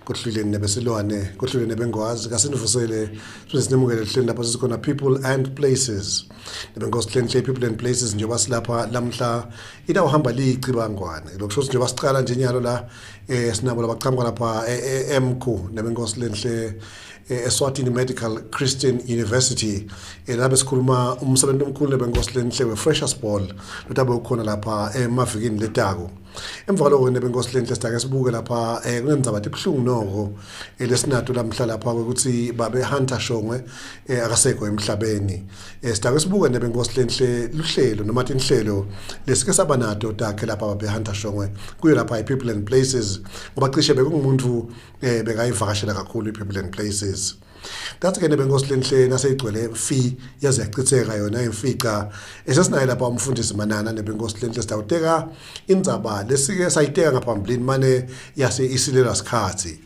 kuhlile nebesilwane kuhlile nebengwazi kasinivusele sinemukele hleni lapha sikhona people and places nebengosi hleni people and places njengoba silapha lamhla ila uhamba licibangwane lokusho njengoba siqala nje nyalo la sinabo labaqhamuka lapha eMkhu nebengosi lenhle eSwatini Medical Christian University lapha sikhuluma umsebenzi omkhulu nebengosi lenhle we-Freshers Ball lotabe ukhona lapha emavikini letako emva lokho nebengosi lenhle sitake sibuke lapha kunendzaba ebhlungu noko lesinato lamhla lapha ukuthi babe Hunter Shongwe akasekho emhlabeni sitake sibuke nebengosi lenhle luhlelo noma inhlelo lesike saba nato takhe lapha babe Hunter Shongwe kuyo lapha people and places ngoba cishe bekungumuntu bekayivakashela kakhulu people and places That's ke nebengosi lenhle naseyigcwele fee yaze yachitheka yona imfica esesinayo lapha umfundisi Manana nebengosi lenhle sitawuteka indzaba lesike sayiteka ngaphambilini mane yase isilela sikhathi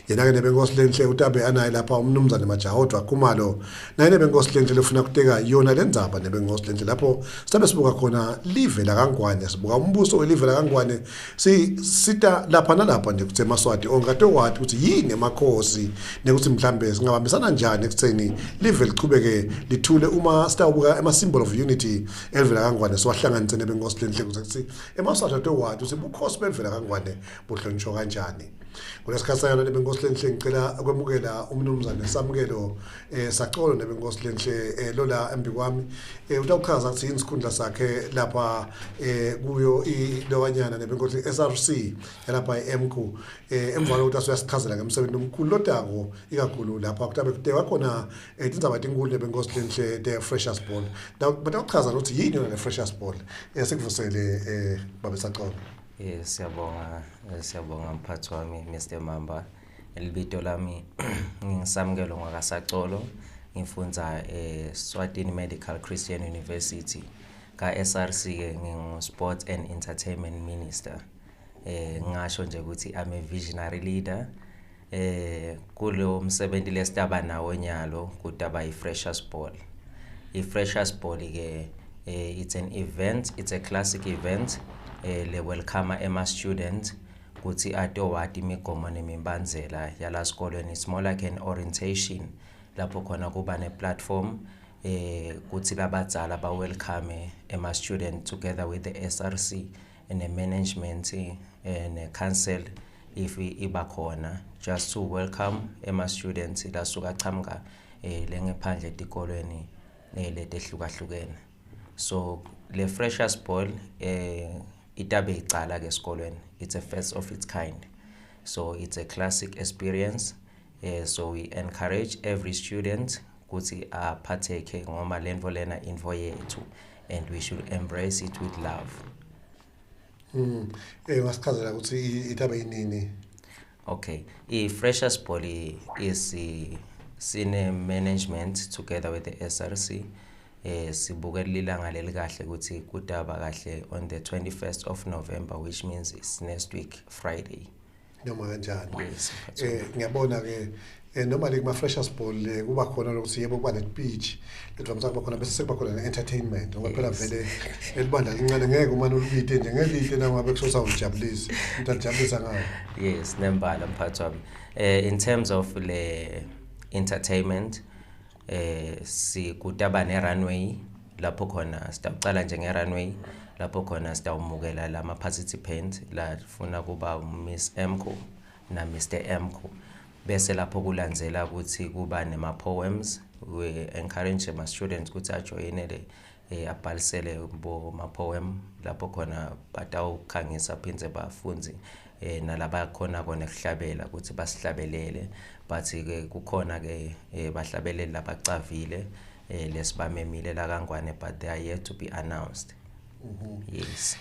yena ke nebengosi lenhle utabe anayi lapha umnumzane Majahodwa Khumalo naye nebengosi lenhle lefuna kuteka yona lendzaba nebengosi lenhle lapho sibe sibuka khona live la kaNgwane sibuka umbuso welive la kaNgwane sita lapha nalapha nje kuthe Maswati ongato wathi ukuthi yini emakhosi nekuthi mhlambe singabambisana njani ekutheni live lichubeke lithule uma sitawubuka ema symbol of unity elivela kaNgwane siwahlanganise nebengosi lenhle ukuthi eMaswati ato wathi ukuthi ubukhosi belivela kaNgwane buhlonishwa kanjani kulesikhatsana nebengosi lenhle ngicela ukwemukela umnumzane Samukelo Sacolo nebengosi lenhle lola embikwami utawuchaza ukuthi insikhundla sakhe lapha kuyo ilokanyana nebengosi SRC lapha eMkhu emva lokuthi asuyasichazela ngemsebenzi omkhulu lotako ikakhulu lapha kutabe kudeka khona indzaba ezinkulu nebengosi lenhle the Freshers Ball batawuchaza ukuthi yini yona le Freshers Ball sikuvusele babe Sacolo. Siyabonga mphathi wami Mr Mamba elibito lami ngisamukelo ngakaSacolo ngifundza Swatini Medical Christian University ka SRC ke ngingu Sports and Entertainment Minister ngasho nje ukuthi I'm a visionary leader kulo msebenzi lesitaba nawo nyalo kutaba iFreshers Ball. iFreshers Ball ke it's an event, it's a classic event le welcome ema student kuthi ato wati imigomo nemimbandzela yala sikolweni. It's more like an orientation lapho khona kuba ne platform kuthi labadzala ba welcome ema student together with the SRC and the management and the council if iba khona just to welcome ema students lasuka chamuka lengephandle tikolweni letehlukahlukene. So le Freshers Ball itabe icala ke esikolweni. It's a first of its kind, so it's a classic experience. So we encourage every student ukuthi partake ngoma lenvo lena info yethu and we should embrace it with love. Ngasichazela ukuthi itabe inini. Okay, Freshers Ball is sine management together with the SRC. Sibukela ilanga lelikahle ukuthi kudaba kahle on the 21st of November, which means it's next week Friday. Noma kanjani. Yes. Ngiyabona ke normally kuma Freshers Ball kuba khona ukuthi yebo kuba net beach lethu kuba khona bese sekuba khona entertainment ngoba phela vele elibandla lincane ngeke uma nolubide nje ngelihle nangabe kusosa ujabulisa utajabulisa ngayo. Yes, nembala mphathi wami. In terms of le entertainment sikutaba ne runway lapho khona sitaqala nje nge runway lapho khona sitawumukela lama participants la funa kuba Miss Mkhu na Mr Mkhu bese lapho kulandzela ukuthi kuba nema poems. We encourage my students ukuthi ajoyinele abhalisele bo ma poem lapho khona batawukhangisa phinze bafunzi nalaba khona kuhlabela ukuthi basihlabelele but ke kukhona ke bahlabeleli labacavile lesibamemile la kaNgwane but they are yet to be announced. Yes.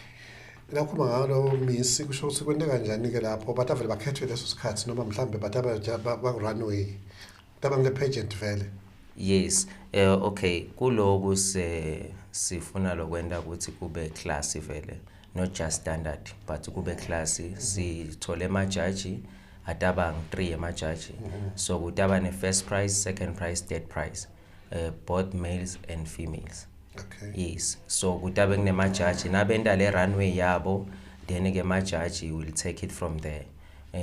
Lapho ngalo Miss kusho ukuthi kwente kanjani ke lapho batavele bakhethwe leso sikhathi noma mhlambe bataba ba runway taba ngile pageant vele. Yes, okay, kuloku sifuna lokwenda ukuthi kube class vele, not just standard but kube class. Sithole emajaji ataba 3 emajaji. So kutaba ne first prize, second prize, third prize, both males and females. Okay. Yes, so kutaba kunemajaji nabenda le runway yabo then ke majaji will take it from there.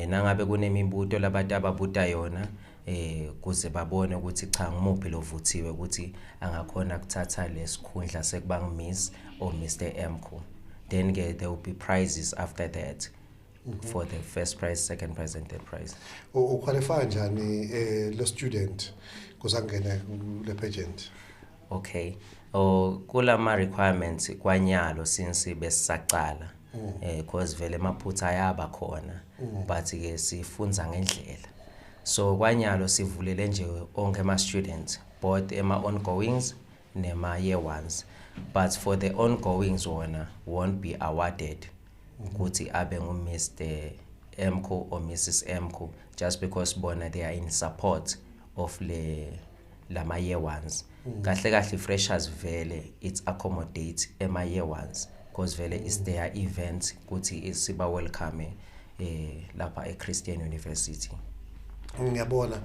nangabe kunemibuto labantu ababuta yona kuze babone ukuthi cha ngimuphi lovuthiwe ukuthi angakhona ukuthatha lesikhundla sekuba ngiMiss or Mr MCO. Then there will be prizes after that for the first prize, second prize and third prize. Uqualify njani lo student kuzangena le pageant? Okay. Kulama requirements kwanyalo since besisaqala. Because vele maphutha ayaba khona but ke sifunza ngendlela. So kwanyalo sivulele nje onke ama students both ema ongoings nema year ones. But for the ongoings won't be awarded ukuthi abe ngu-Mr. MCO or Mrs. MCO just because bona they are in support of lama year ones. Kahle kahle freshers vele it's accommodate ema year ones because vele is their event ukuthi isiba welcome lapha eChristian University. Ngiyabona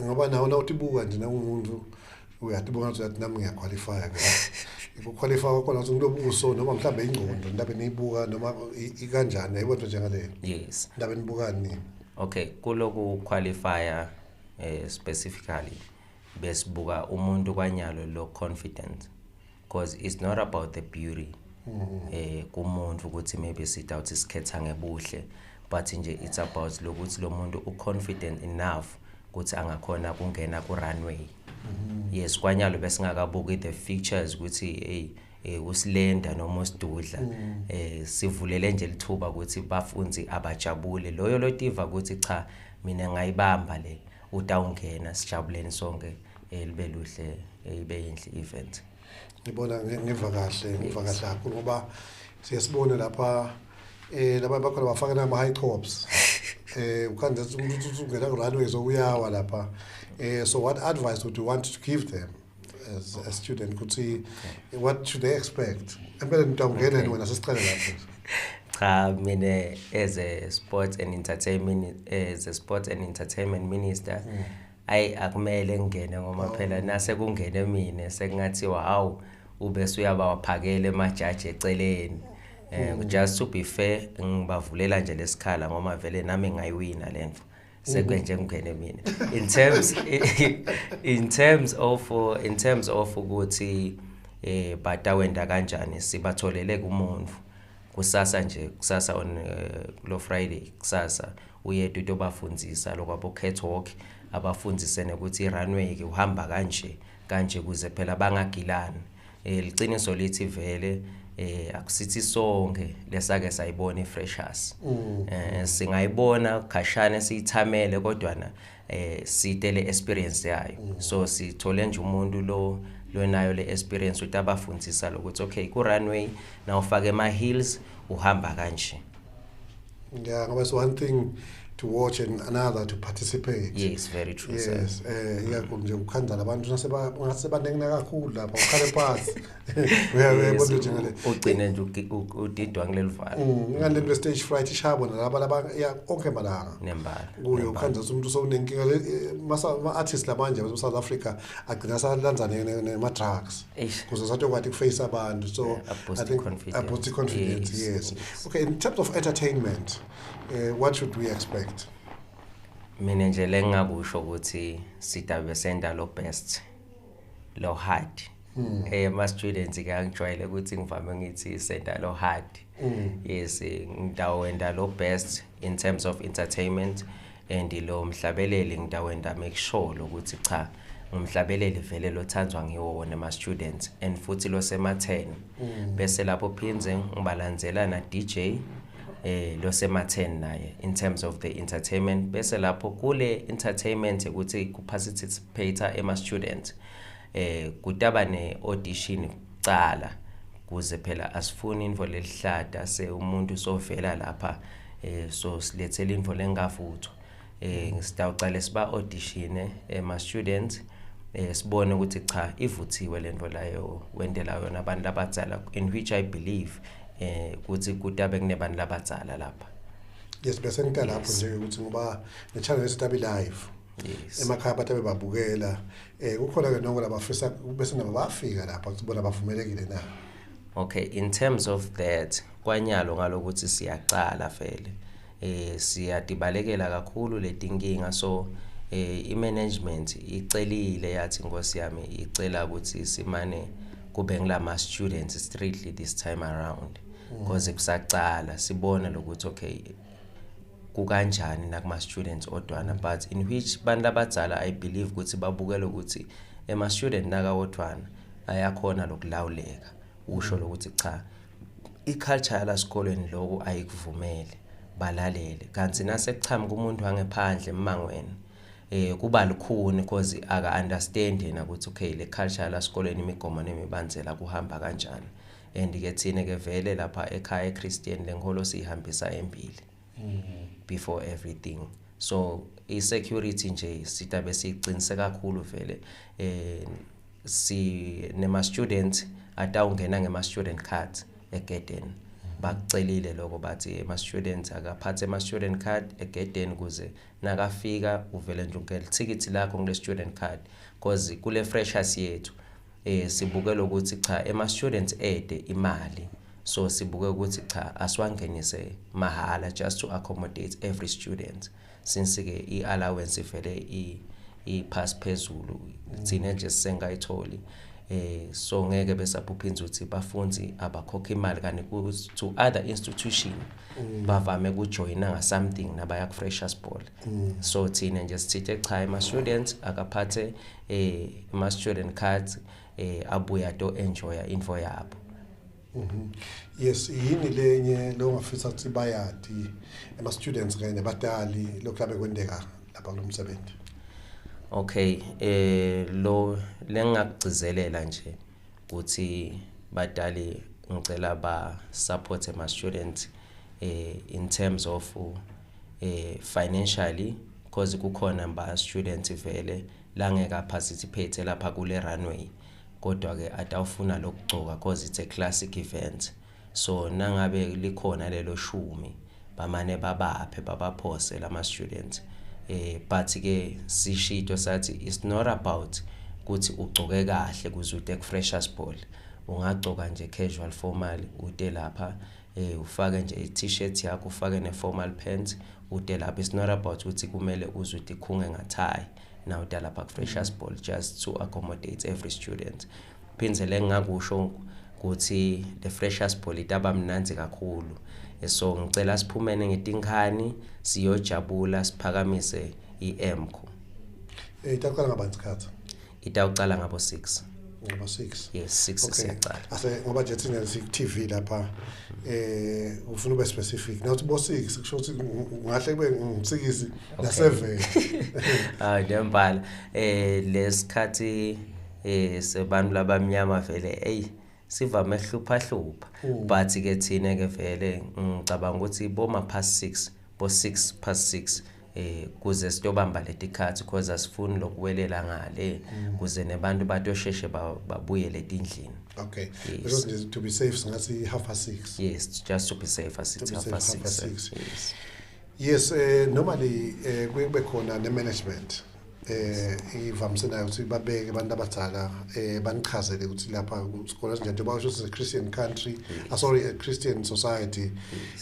ngoba nawo nawutibuka nje nangumuntu uyatibuka ukuthi nami ngiyaqualify ke. Ukuqualify kwakho nazo ngilobuso noma mhlambe ingqondo ndabe niyibuka noma ikanjani ayibona njengale. Yes. Ndabe nibukani nini? Okay, kuloku qualifier specifically besibuka umuntu kwanyalo lo confident because it's not about the beauty kumuntu ukuthi maybe sit out isikhetha ngebuhle but nje it's about lokuthi lo muntu uconfident enough ukuthi angakhona kungena ku runway. Yes, kwanyalo besingakabuki the features ukuthi usilenda noma usidudla sivulele nje lithuba ukuthi bafunzi abajabule loyo lotiva ukuthi cha mina ngayibamba le utawungena sijabuleni sonke libe luhle ibe inhle event. Ngibona ngiva kahle kakhulu ngoba siyasibona lapha laba bakhona bafaka nama high tops ukanda umuntu ungena ku runway zokuyawa lapha. So what advice would you want to give them as a student? What should they expect? Empela nitawungena ni wena sesiqala lapho. Cha mina as a sports and entertainment minister akumele ngene ngoba phela nase kungene mina sekungathiwa hawu ubese uyaba waphakele emajaji eceleni. Just to be fair ngibavulela nje lesikhala ngoba vele nami ngayiwina lento. Sekwenje ngene mina in terms of ukuthi batawenda kanjani sibatholele kumuntu kusasa on lo Friday kusasa uyedwa into bafundzisa lokwabo catwalk abafundzisene ukuthi irunway ke uhamba kanje kuze phela bangagilani. Liciniso lithi vele akusithi sonke lesake sayibona ifreshers singayibona khashane siyithamele kodwa na sitele experience yayo. So sithole nje umuntu lo nayo le experience ukuthi abafundzisa lokuthi okay ku runway na ufake ama heels uhamba kanje. Yeah, ngoba so one thing to watch and another to participate. Yes, very true. Yes, iyakho nje ukukhandla abantu nasebanengina kakhulu lapha ukhale phansi. Uyabona nje ngale. Ugcine nje udidwa ngelivalo. Ngale stage fright ishabo nalaba ya onke malanga. Nembala. Kuyo ukhandla umuntu sowunenkinga ama artists lamanje e South Africa agcina salanza nema drugs. Kuze sathi kwathi kuface abantu. So I think boost confidence. Yes. Okay, in terms of entertainment, what should we expect? Mina nje lengakusho ukuthi sitabe senda lo best lo hard. Ma students ke angijwayele ukuthi ngivame ngithi senda lo hard. Yes, ngidawenda lo best in terms of entertainment and lo mhlabeleli ngidawenda make sure ukuthi cha umhlabeleli vele lothanzwa ngiwo wona ama students and futhi lo sema 10 bese lapho phinze ngibalandzela na DJ lo sema 10 naye in terms of the entertainment bese lapho kule entertainment ukuthi kuparticipate ema student kutaba ne audition kucala kuze phela asifuni info lelihlada se umuntu sovela lapha so silethele info lengavutho ngisitawucala siba audition ema students sibone ukuthi cha ivuthiwe lento layo wendela yona abantu abadzala in which I believe ukuthi kutabe kunebantu labadzala lapha. Yes, bese ngita lapho nje ukuthi ngoba ne channel esitabi live. Yes. Emakhaya bathe babukela kukhona ke nonke labafisa bese nabo bafika lapha sibona bavumelekile na. Okay, in terms of that kwanyalo ngalokuthi siyaqala vele siyadibalekela kakhulu letinkinga. So i-management icelile yathi Nkosi yami icela ukuthi simane kube ngilama students strictly this time around because kusaqala sibona lokuthi okay kukanjani nakuma students odwana, but in which bantu labadzala I believe ukuthi babukela ukuthi ema student nakawodwana ayakhona lokulawuleka. Usho lokuthi cha iculture la sikolweni lokho ayikuvumele balalele, kanti nasekuchama kumuntu wangephandle emangweni kuba lukhuni because aka understand yena ukuthi okay le culture la sikolweni imigomo nemibandzela kuhamba kanjani, and ke thina ke vele lapha ekhaya Christian lenkolo sihambisa embili before everything. So i-security nje sitabe siqinise kakhulu vele si nema students atawungena ngema student card egedeni bakucelile lokho bathi ama students akaphathe ama student card egedeni kuze nakafika uvele nje ungena ticket lakho ngile student card, because kule freshers yethu sibukela ukuthi cha ema students ede imali, so sibuke ukuthi cha aswangenise mahala just to accommodate every student, since ke i-allowance vele i-pass phezulu thina nje sengayitholi. So ngeke besaphuphindza ukuthi bafunzi abakhokha imali kanti to other institution bavame kujoyina nga something nabaya ku freshers ball. So thina nje sithe cha ama students akaphathe ama student cards abuya to enjoy info yabo. Yes, yini lenye lo ngafisa ukuthi bayadi ama students kanye nabatali lokho kwendeka lapha kulomsebenzi? Okay, lo lengakugcizelela nje ukuthi badali ngicela ba support ama students in terms of financially, because kukhona ba students vele la ngeka participate lapha kule runway, kodwa ke atawufuna lokugcoka because it's a classic event. So nangabe likhona lelo shumi bamane babaphe babaphose lama students. But ke sishito sathi it's not about ukuthi ugcoke kahle kuze ude ku freshers ball, ungagcoka nje casual formal ude lapha ufake nje i-t-shirt yakho ufake ne formal pants ude lapha. It's not about ukuthi kumele uze udikhunge ngatie na ude lapha ku freshers ball, just to accommodate every student. Phindze ngakusho ukuthi the freshers ball itaba mnanzi kakhulu, so ngicela siphumene ngetinkani siyojabula siphakamise iMko. Itaqala ngabantu khatha? Itawuqala ngabo 6. Ngabo 6. Yes, 6 siyaqala. Ase ngoba nje thina TV lapha ufuna ube specific. Nawuthi bo 6 kusho ukuthi ngahle kube ngumsikisi na 7. Ndembala lesikhathi sebantu labamnyama vele sivame hlupha but ke thina ke vele ngicabanga ukuthi boma past 6 bo 6 past 6 kuze sitobamba letikhathi because asifuni lokuwelela ngale kuze nebantu batosheshe babuye letindlini. Okay, because to be safe singathi 6:30. Yes, just to be safe as it's 6:30. Yes, normally kube khona ne management ivamse nayo ukuthi babeke abantu abadala banichazele ukuthi lapha isikole esinje njengoba kusho ukuthi Christian country, a Christian society,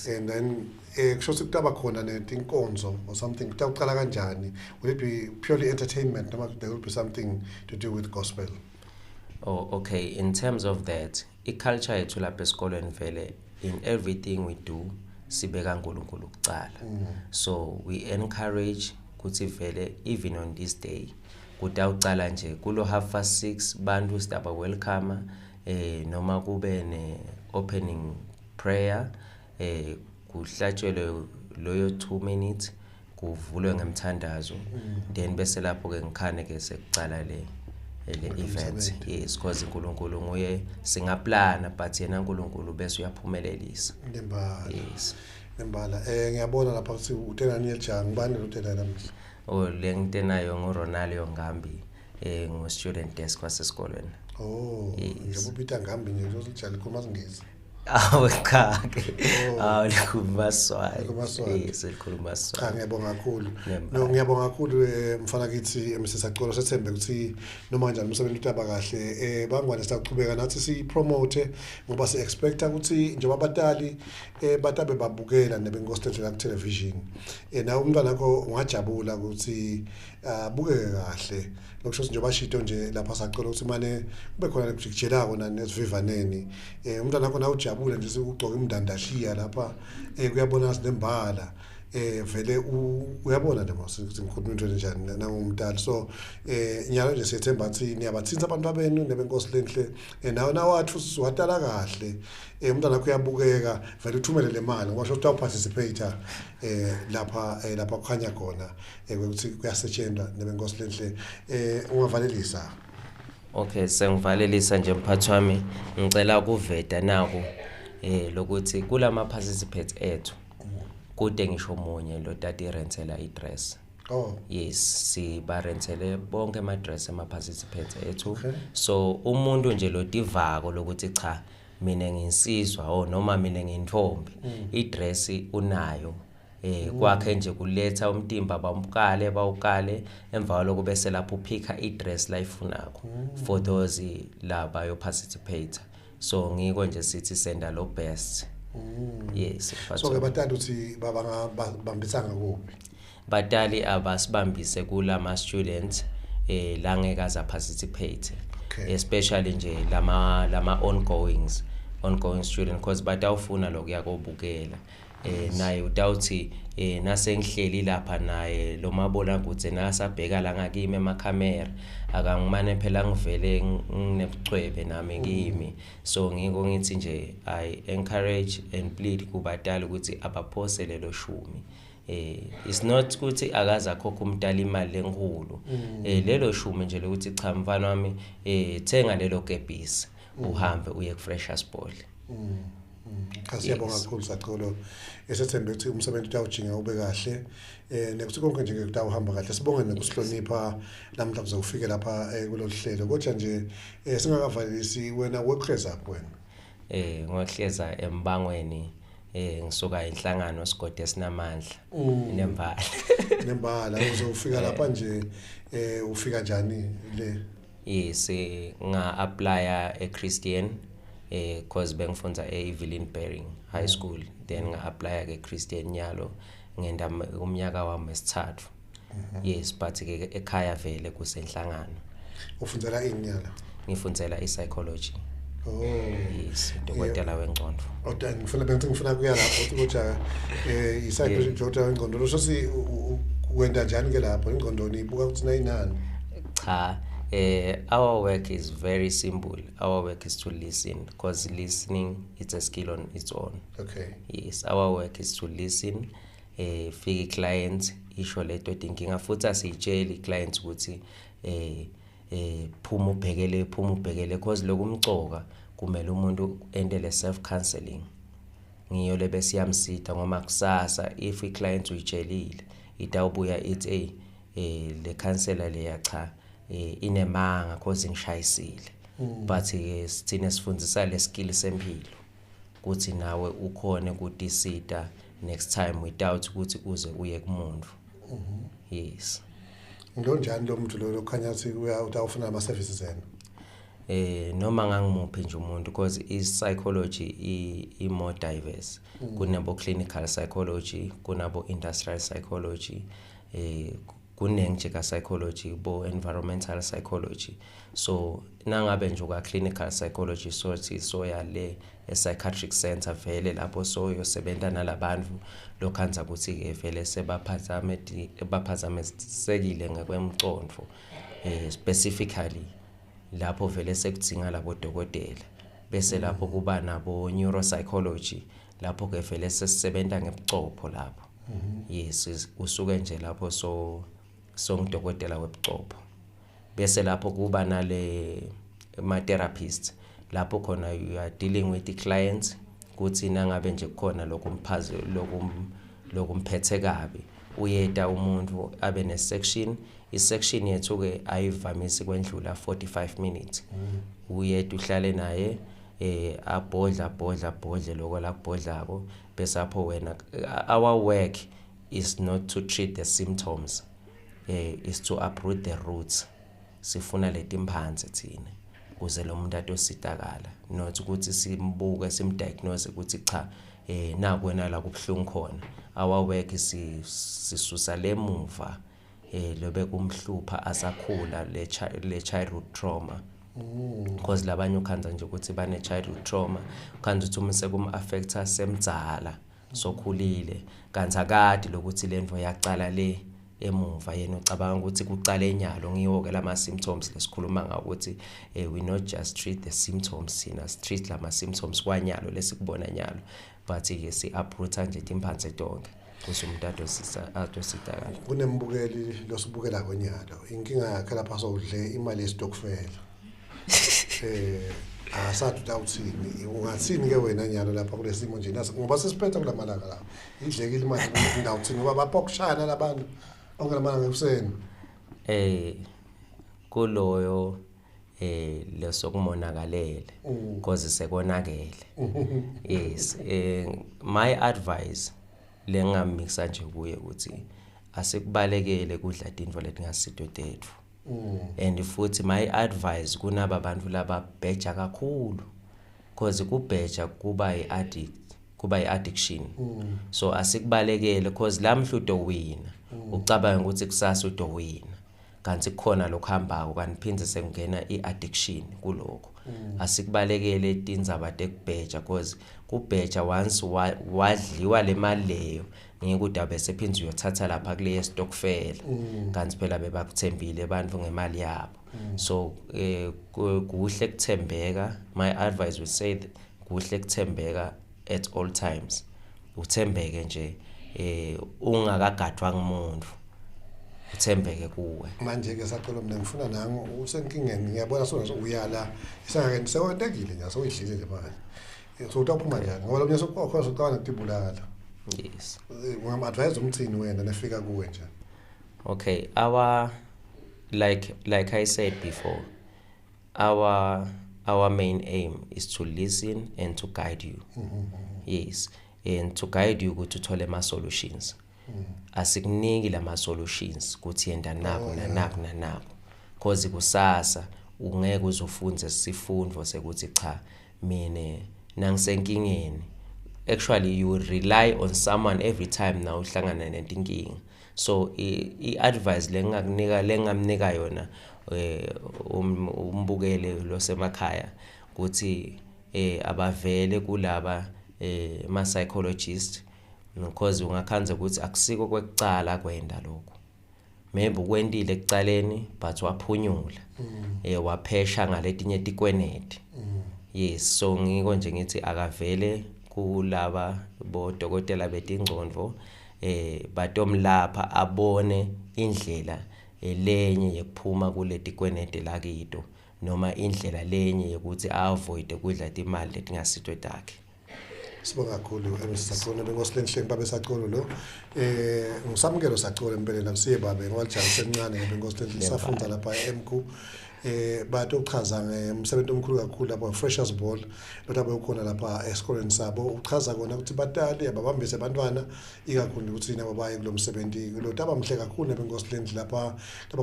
and then kusho ukuthi kutaba khona netinkonzo or something kutaqala kanjani? Will it be purely entertainment noma there will be something to do with gospel? Oh, okay, in terms of that, i-culture yethu lapha esikolweni vele in everything we do sibeka uNkulunkulu kuqala. So we encourage ukuthi vele even on this day kutawuqala nje kulo 6:30 bantu sitaba welcome noma kube ne opening prayer kuhlatshelwe loyo 2 minutes kuvulwe ngemthandazo, then bese lapho ke ngikhane ke sekuqala le event. Yes, because uNkulunkulu nguye singaplana but yena uNkulunkulu bese uyaphumelelisa. Yes. Nembala ngiyabona lapha ukuthi utena Nielchang ngibani utena namhla? Oh, lengitenayo ngoRonaldo Ngambi ngo student desk wasesikolweni. Oh, njengoba ubita Ngambi nje uzojala ikhuluma isiNgisi. cha likhuluma Likhuluma Swati selikhuluma Swati. Ngiyabonga kakhulu. Ngiyabonga. No, ngiyabonga kakhulu mfana kithi Mrs. Sacolo, sethembe ukuthi noma kanjani umsebenzi utaba kahle bangwane sitaqhubeka nathi si promote ngoba si expecta ukuthi njengoba abatali batabe babukela nebenkosi la ku television na umntwana wakho ungajabula ukuthi abukeke kahle lokusho njengoba shito nje lapha Sacolo ukuthi manje kube khona lekujikelako nesivivaneni umntwana wakho na ujabule nje ukugcoka imndandashiya lapha kuyabona sinembala vele uyabona nje mase ngikhuluma into enjani nangumntali so nyalo nje siyethemba ukuthi niyabathinta abantu abenu nebenkosi lenhle nawe nawathi usiwatala kahle umntana wakho uyabukeka vele uthumele le mali ngoba shothi uparticipate lapha kukhanya khona ukuthi kuyasetshenzwa nebenkosi lenhle ungavalelisa. Okay, sengivalelisa nje mphathi wami ngicela ukuveta naku lokuthi kulama participants ethu kude ngisho umunye lo tati rentsela idress. Yes, si rentsele bonke ama dress ama participants ethu. Okay. So umuntu nje lo divako lokuthi cha mina nginsizwa noma mina ngintfombi idress unayo kwakhe nje kuletha umtimba bawukale emva lokho bese lapho uphika idress la ifunako for those laba yo participate. So ngiko nje sithi senda lo best. Yes, so ke batali uthi bambisanga kuphi batali abasibambise kulama students la ngeke aza participate. Okay. Especially nje lama ongoing student because batawufuna lokuya kobukela naye utawuthi nasengihleli lapha naye lo mabona kutse nasabheka la ngakimi emakhamera akangimane phela ngivele nginebucwebe nami kimi. So ngiko ngithi nje I encourage and plead kubatali ukuthi abaphose lelo shumi. It's not ukuthi akaza khokha umntali imali enkulu lelo shumi nje lokuthi cha mfana wami thenga lelo kebhisi uhambe uye ku Freshers Ball. Siyabonga kakhulu Sacolo esethembe ukuthi umsebenzi utawujinga ube kahle nekuthi konke nje kutawuhamba kahle sibonge nokusihlonipha namhla kuzofika lapha kulolu hlelo kodwa nje singakavalisi wena weqheza apho wena ngohleza embangweni ngisuka inhlangano sigode esinamandla nembala uzofika lapha nje ufika njani le. Yes, nga applya eChristian cause bengifunda eEvelyn Baring High School then nga applya ke Christian Nyalo ngenda umnyaka wami wesithathu. Yes, but ke ekhaya vele kusenhlangano. Ufundzela inyala? Ngifundzela psychology. Yes, dokotela wengqondo. Ngifuna kuya lapho ukuthi psychology dokotela wengqondo lo sosi wenda njani ke lapho ingqondoni ibuka ukuthi nayinani? Cha, our work is very simple. Our work is to listen because listening is a skill on its own. Okay. Yes, our work is to listen. Fiki clients isho leto inkinga futhi asitsheli clients ukuthi phuma ubhekele because lokumcoka kumele umuntu endele self counseling. Ngiyo lebe siyamsita ngoma kusasa if I client uyitshelile itawubuya ithi le counselor leya cha inemanga cause ngishayisile but sithina sifundisa le skill sempilo ukuthi nawe ukhone ukutisita next time without ukuthi uze uye kumuntu. Yes. Njani lo muntu lo khanya ukuthi utawufuna ama services ena? Noma ngangimuphi nje umuntu because psychology I more diverse. Kunabo clinical psychology, kunabo industrial psychology, kunengi nje ka psychology bo environmental psychology. So nangabe nje ka clinical psychology so ya le psychiatric center vele lapho so yosebenza nalabantu lokhanza ukuthi ke vele sebaphazamesekile ngekwemcondo specifically lapho vele sekudzinga labo dokotela bese lapho kuba nabo neuropsychology lapho ke vele sesisebenza ngebucopho lapho. Yes, usuke nje lapho so ngidokotela webucopho bese lapho kuba nale ama therapists lapho khona you are dealing with the clients kuthi nangabe nje kukhona lokumphethe kabi uyeta umuntu abe ne section isection yethu ke ayivamisi kwendlula 45 minutes uyeta uhlale naye abhodle lokho la kubhodlako bese apho wena our work is not to treat the symptoms, is to uproot the roots. Sifuna leti mphansi thina kuze lo muntu atositakala, not ukuthi simbuke simdiagnose ukuthi cha naku wena la kubhlungu khona. Our work is sisusa lemuva lobe kumhlupha asakhula le childhood trauma. Because labanye ukhanza nje ukuthi bane childhood trauma, ukhanza ukuthi uma sekum-affecta semdzala sokhulile kanti akade lokuthi lento yaqala le emuva, yena ucabanga ukuthi kuqala enyalo. Ngiyo-ke lama symptoms lesikhuluma ngakuthi we not just treat the symptoms, sina treat lama symptoms kwanyalo lesikubona nyalo, but-ke si-uproota nje timphansi tonke kuze umuntu atositakala. Kunembukeli losibukela konyalo, inkinga yakhe lapha sowudle imali yesitokufela. Asathi utawuthini, ungathini ke wena nyalo lapha kulesimo nje ngoba sesiphetha kulamalanga la idlekile imali ngawuthini ngoba bapokushana labantu ongelamanga ngekuseni. Kuloyo lesokumonakalele because sekonakele. Yes, my advice lengamikisa nje kuye ukuthi asikubalekele kudla tinto letingasito tetfu. And futhi my advice kunaba bantu laba bheja kakhulu, because kubheja kuba i-addiction. So asikubalekele because lamhla utowina ucabanga ukuthi kusasa utowina kanti kukhona lokuhambako kanti phindze sekungena i-addiction kuloko. Asikubalekele tindzaba tekubheja because kubheja once wadliwa le mali leyo ngikuthi abese phindze uyothatha lapha kule stokfela kanti phela bebakuthembile abantu ngemali yabo. So kuhle kuthembeka. My advice would say kuhle kuthembeka at all times. Uthembeke nje ungakagadwa ngumuntu, uthembeke kuwe. Manje ke sacela mina ngifuna nangu usenkingeni, ngiyabona sona uyala isangene sewontekile nje soyidlile le mali. So utaphuma njani ngoba lo mnye sokhokho soqala ngitibulala. Yes. Ngam-advise umthini wena nefika kuwe nje. Okay, like I said before, our main aim is to listen and to guide you. Yes, and to guide you ukuthi uthole ama solutions. Asikuniki lama solutions ukuthi yenda naku naku because kusasa ungeke uzofunze sifundo sekuthi cha mina nangisenkingeni. Actually you will rely on someone every time now uhlangana nenkinga. So i-advice lengamnika yona umbukele losemakhaya ukuthi abavele kulaba ma psychologist, because ungakhanza ukuthi akusiko kwekucala kwenda lokho. Maybe ukwendile ekucaleni but waphunyula waphesha ngaletinye tikwenede. Yes, so ngiko nje ngithi akavele kulaba bodokotela betingcondo batomlapha abone indlela lenye yekuphuma kuleti kwenede lakito noma indlela lenye yokuthi avoid kudla imali letingasitwe takhe. Sibonga kakhulu Sacolo bengosilendhleni babe Sacolo lo ngisamukelo Sacolo empeleni akusiye babe ngoba lijayise encane bengosilendhleni safunda lapha eMku bathi uchaza ngemsebenzi omkhulu kakhulu lapha freshers ball lotabe ukhona lapha esikoleni sabo uchaza kona ukuthi batali ababambise abantwana ikakhulu ukuthi nabo baye kulomsebenzi lotaba mhle kakhulu bengosilendli lapha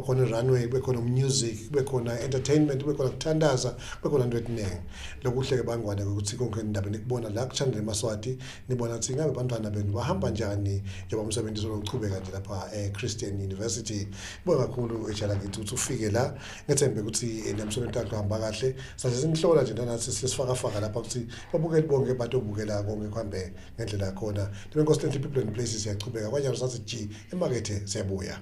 khona runway bekhona music bekhona entertainment bekhona kuthandaza bekhona into etinenge lokuhle ke bangwane ukuthi konke indaba nikubona la kuChannel Maswati nibona ukuthi ngabe abantwana benu bahamba njani njengoba umsebenzi sokuchubeka nje lapha Christian University. Bonga kakhulu ejala ngithi ufike la ngethembe ukuthi nemsebenzi wakho uhamba kahle saze simhlola nje nathi sisifaka lapha ukuthi babukeli bonke bathi obukela konke kuhambe ngendlela yakhona. Bengosilendli people and places yachubeka kwanje sathi G emakethe siyabuya.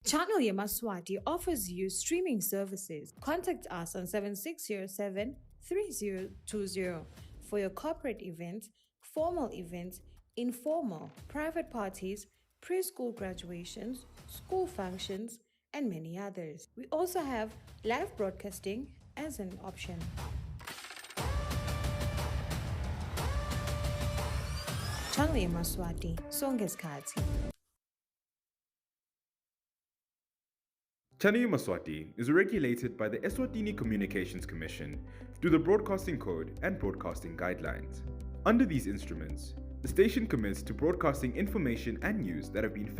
Channel Maswati offers you streaming services. Contact us on 7607-3020 for your corporate events, formal events, informal, private parties, preschool graduations, school functions, and many others. We also have live broadcasting as an option. Channel yeMaswati, sonke isikhathi. Channel Maswati is regulated by the Eswatini Communications Commission through the Broadcasting Code and Broadcasting Guidelines. Under these instruments, the station commits to broadcasting information and news that have been